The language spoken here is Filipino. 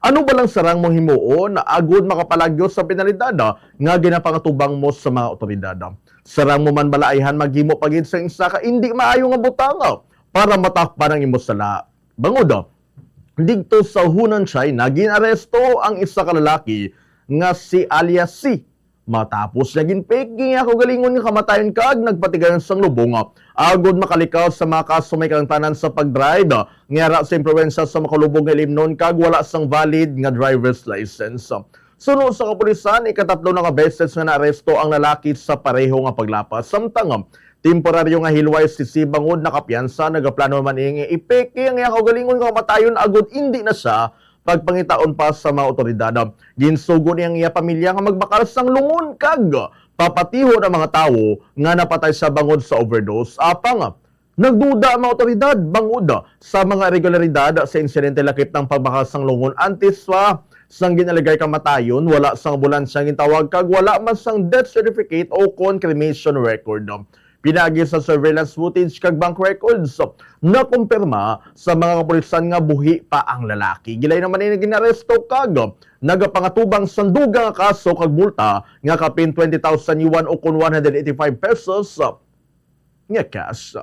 Ano ba lang sarang mong himuon na agud makapalagyo sa penalidad nga ginapangatubang mo sa mga otoridad? Sarang mo man balaihan maghimo pagid sa isa ka hindi maayo nga butang para matakpan ang imo sala. Bangod, dito sa Hunan China, ginaresto ang isa ka lalaki nga si alias C. Matapos naging peking ako galingon nga kamatayon kag nagpatigayon sang lubong. Agod makalikaw sa mga kaso may tanan sa pagdrive. Ngara sa impluensya sa makalubog nga limnon kag wala sang valid nga driver's license. Suno sa kapulisan, ikatatlo na ka beses nga naaresto ang lalaki sa pareho nga paglapas. Samtang temporaryo nga hilway si Bangod nakapiyansa, nagaplano man ingi ipeke ang iya kaugalingon nga matayon agud hindi na siya pagpangitaon pa sa mga otoridad. Ginsugo niyang iya pamilya nga magbakal sang lungon kag papatihon ang mga tawo nga napatay sa Bangod sa overdose. Apang nagduda ang mga otoridad bangod sa mga regularidad sa insidente lakip ng pagbakal sang lungon antes pa sang ginaligay kamatayon, wala sang ambulansya gitawag kag wala man sang death certificate o cremation record. Pinagi sa surveillance footage kag bank records na kumpirma sa mga kapulisan nga buhi pa ang lalaki. Gilay naman ini ginaresto kag nagapangatubang sanduga nga kaso kag multa nga kapin 20,000 yuan o kun 185 pesos nga cash.